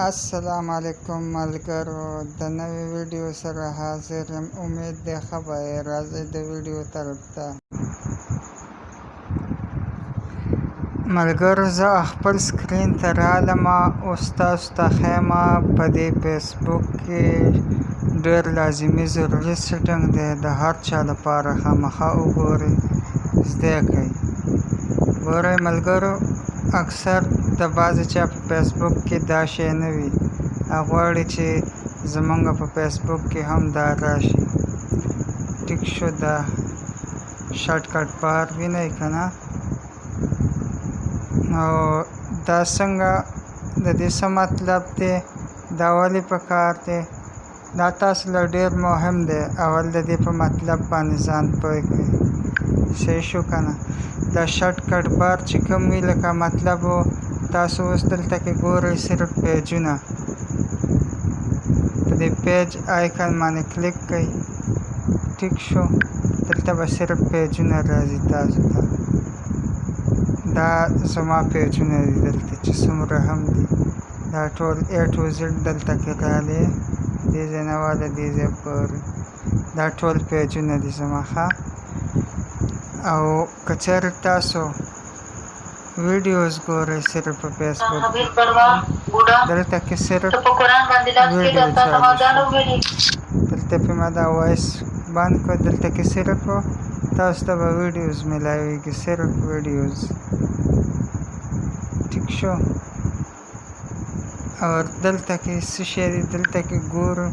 السلام علیکم ملګرو، د نوې ویډیو سره حاضر یم. امید دی ښه به یې. راځئ د ویډیو طرف ته. ملګرو، زه خپل سکرین ته رالم. اوس تاسو ته ښیم په دې فیسبوک کې ډېر لازمي ضروري سیټنګ دی، د هر چا لپاره خامخا وګورئ، زده کړئ. ګورئ ملګرو، اکثر د بعضې چا په فیسبوک کې دا شی نه وي، غواړي چې زمونږ په فیسبوک کې هم دا راشي. ټیک شو، دا شارټکټ بار وینئ که نه؟ او دا څنګه، د دې څه مطلب دی، دا ولې پکار دی؟ دا تاسو له ډېر مهم دی. اول د دې په مطلب باندې ځان پوه کړئ. صحیح شو که نه؟ دا شارټکټ بار چې کوم وي، لکه مطلب تاسو اوس دلته کې ګورئ صرف پیجونه. په دې پیج آیکن باندې کلیک کړئ. ټیک شو، دلته به صرف پیجونه راځي تاسو ته. دا زما پیجونه دي دلته چې څومره هم دي، دا ټول A to Z دلته کې راغلي، دې ځای نه واله دې ځای پورې. دا ټول پیجونه دي زما ښه. او که چېرې تاسو ویډیوز ګورئ صرف په فیسبوک کې، دلته کې صرف ویډیو چالو شي. دلته پې ما دا وایس بند کړ، دلته کې صرف تاسو ته به ویډیوز میلاویږي، صرف ویډیوز. ټیک شو. او دلته کې څه شی دی، دلته کې ګورو،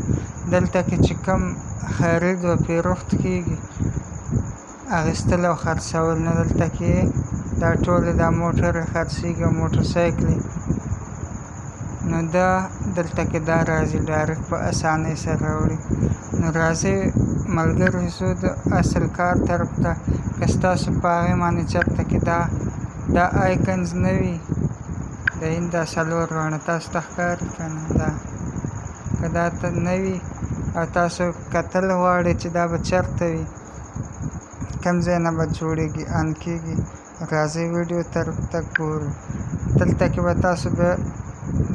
دلته کې چې کوم خرید و پیرفت کېږي، اخیستل او خرڅول نه، دلته کې دا ټولې دا موټرې خرڅېږي او موټرسایکلې، نو دا دلته کې دا راځي، ډایرکټ په اسانۍ سره راوړي. نو راځئ ملګرو، ځو د اصل کار طرف ته. که ستاسو په هغې باندې چېرته کې دا آیکنز نه وي، د هند دا څلور باڼه تاسو ته ښکاري که نه؟ دا که دا ته نه وي او تاسو کتل غواړئ چې دا به چېرته وي، کوم ځای نه به جوړېږي، ان کېږي، راځئ ویډیو طرف ته ګورو. دلته کې به تاسو بیا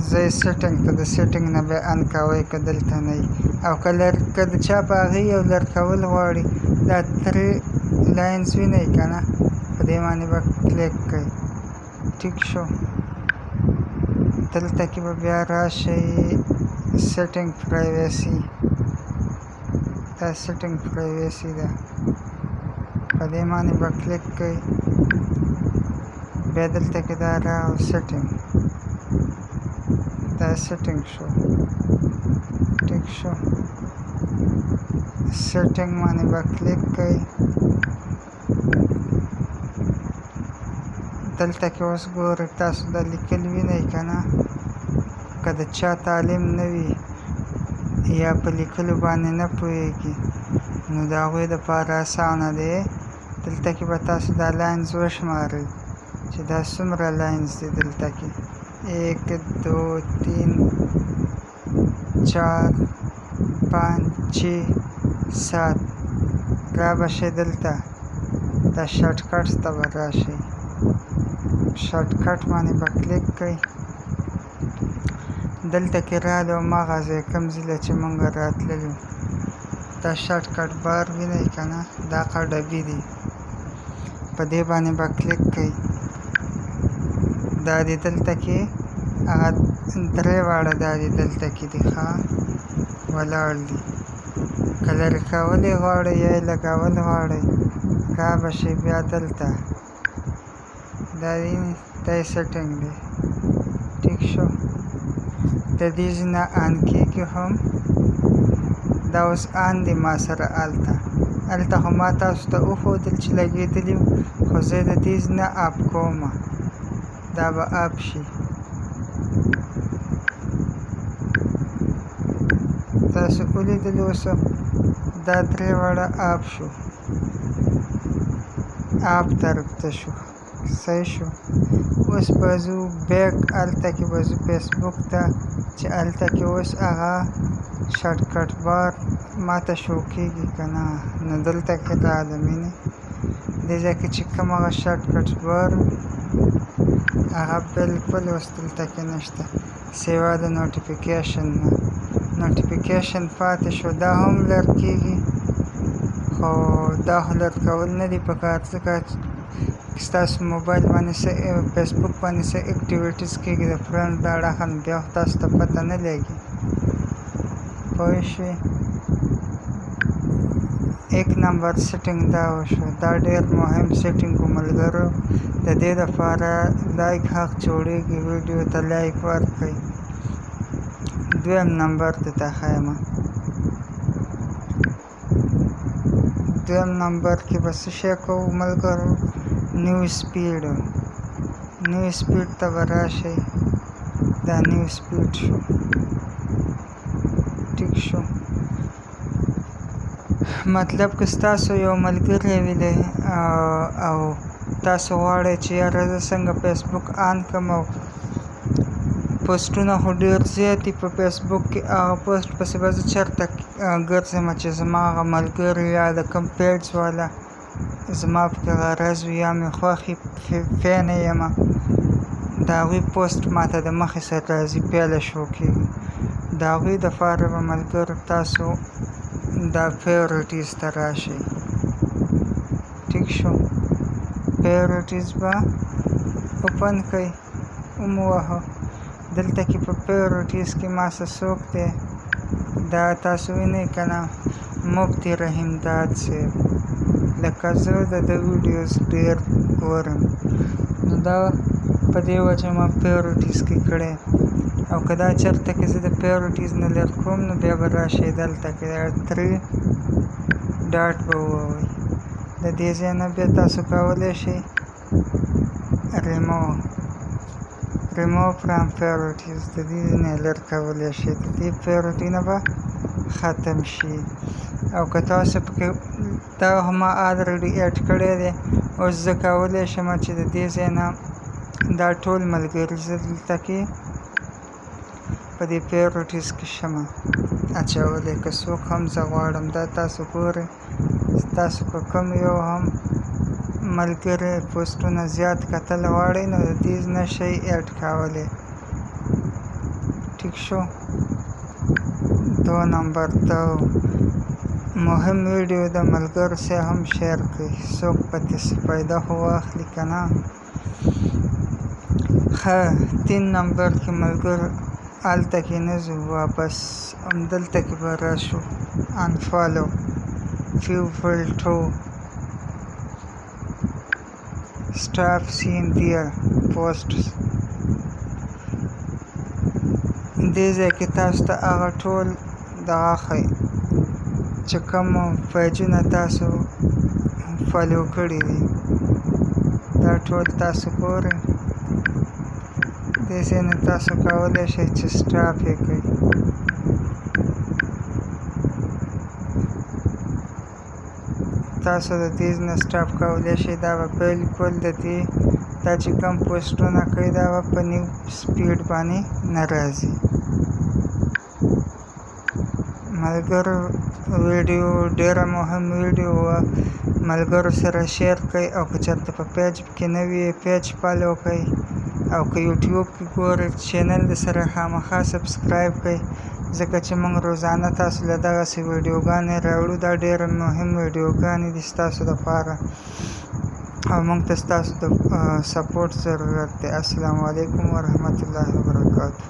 ځئ سیټنګ ته، د سیټنګ نه بیا ان کوئ که دلته نه وي. او که د چا په هغې یو لر کول غواړي، دا 3 لاینز وینئ که نه؟ په دې باندې به کلیک کړئ. ټیک شو. دلته کې به بیا راشئ سیټنګ پرایویسي، دا سیټنګ پرایویسي ده، په دې باندې به کلیک کړئ. بیا دلته کې دا راغی سیټنګ، دا سیټنګ شو. ټیک شو. سیټنګ باندې به کلیک کړئ. دلته کې اوس ګورئ، تاسو دا لیکل وینئ که نه؟ که د چا تعلیم نه وي یا په لیکلو باندې نه پوهېږي، نو د هغوی دپاره اسانه دی. دلته کې به تاسو دا لاینز وشمارئ چې دا څومره لاینز دي. دلته کې 1 2 3 4 5 6 7 را به شئ. دلته دا شارټکټس ته به راشئ، شارټکټ باندې به کلیک کړئ. دلته کې راغلی هماغه ځای کوم ځای له چې مونږ راتللي، دا شارټکټ بار وینئ که نه؟ دا ډبې دي، په دې باندې به کلیک کړئ. دا دي دلته کې هغه 3 واړه، دا دي دلته کې دي ښه ولاړ دي. که لرې کول یې غواړئ یا یې لګول غواړئ، را به شئ بیا دلته، دا دی، دا یې سیټنګ دی. ټیک شو. د دې ځای نه ان کېږي هم، دا اوس ان دی ما سره هلته خو ما تاسو ته وښودل چې لګېدلي وو، خو زه د دې ځای نه اپ کومه، دا به اپ شي. تاسو ولیدلي اوس دا 3 واړه اپ شو، اپ طرف ته شو. صحیح شو. اوس به ځو بیک، هلته کې به ځو فیسبوک ته، چې هلته کې اوس هغه شارټکټ بار ما ته شو کېږي که نه؟ نو دلته کې راغلم، وینئ دې ځای کې چې کوم هغه شارټکټ بار هغه بالکل اوس دلته کې نشته. سیوا د نوټیفیکیشن نه نوټیفیکیشن پاتې شو دا هم لر کېږي خو دا خو لر کول نه دي پکار ځکه که ستاسو موبایل باندې څه فیسبوک باندې څه اکټیویټیز کېږي د فرند دا اړخه نو بیا خو تاسو ته پته نه لګي پوه شوې 1 نمبر سیټینګ دا وشو دا ډېر مهم سیټینګ و ملګرو د دې دپاره لایک حق جوړېږي ویډیو ته لایک ورکړئ 2 نمبر ته ښیمه 2 نمبر کې به څه شی کوو ملګرو نیو سپیډ ته به راشئ دا نیو سپیډ شو ټیک شو مطلب که ستاسو یو ملګری وي او تاسو غواړئ چې یاره زه څنګه فیسبوک آن کړم او پوسټونه خو ډېر زیات دي په فیسبوک کې هغه پوسټ پسې به زه چېرته ګرځم چې زما هغه ملګري یا د کوم پیج والا زما پکې غرض وي یا مې خوښ فین یې یم د هغوی پوسټ ماته د مخې سره راځي پیله شو کېږي د هغوی دپاره به ملګرو تاسو دا فیورټیز ته راشئ ټیک شو فیورټیز به اوپن کړئ وموهه دلته کې په فیورټیز کې ما څه څوک دی دا تاسو وینئ که نه مفتی رحیم داد صاحب لکه زه د ده ویډیوز ډېر ګورم نو دا په دې وجه ما فیورټیز کې کړی او که دا چېرته کې زه د فیورټیز نه لر کوم نو بیا به راشئ دلته کې 3 ډاټ به ووهئ د دې ځای نه بیا تاسو کولی شئ ریموو فرام فیورټیز د دې نه لر کولی شئ د دې فیورټي نه به ختم شي او که تاسو پکې دا ما الریډي اډ کړی دی اوس زه کولی شم چې د دې ځای نه دا ټول ملګري زه دلته کې په دې فیورټیز کې شمه اچولی که څوک هم زه غواړم دا تاسو ګورئ تاسو که کوم یو هم ملګری پوسټونه زیات کتل غواړئ نو د دې نه شئ اډ کولی ټیک شو 2 نمبر ته مهم ویډیو د ملګرو سره هم شیر کړئ څوک پکې څه فایده خو واخلي که نه ښه 3 نمبر کې ملګرو هلته کې نه ځو واپس همدلته کې به راشو انفالو people to stop seeing their posts دې ځای کې تاسو ته هغه ټول دغه ښیي چې کوم پیجونه تاسو فالو کړي دي دا ټول تاسو ګورئ دې ځای نه تاسو کولی شئ چې سټاپ یې کړئ تاسو د دې نه سټاپ کولی شئ دا به بالکل د دې دا چې کوم پوسټونه کوي دا به په نیو سپیډ باندې نه راځي ملګرو ویډیو ډېره مهم ویډیو وه ملګرو سره شیر کړئ او که چېرته په پیج کې نه وي پیج فالو کړئ او که یوټیوب کې ګورئ چینل د سره خامخا سبسکرایب کړئ ځکه چې موږ روزانه تاسو له دغسې ویډیوګانې راوړو دا ډېرې مهم ویډیوګانې دي ستاسو دپاره او موږ ته ستاسو د سپورټ ضرورت دی السلام علیکم ورحمت الله وبرکاتو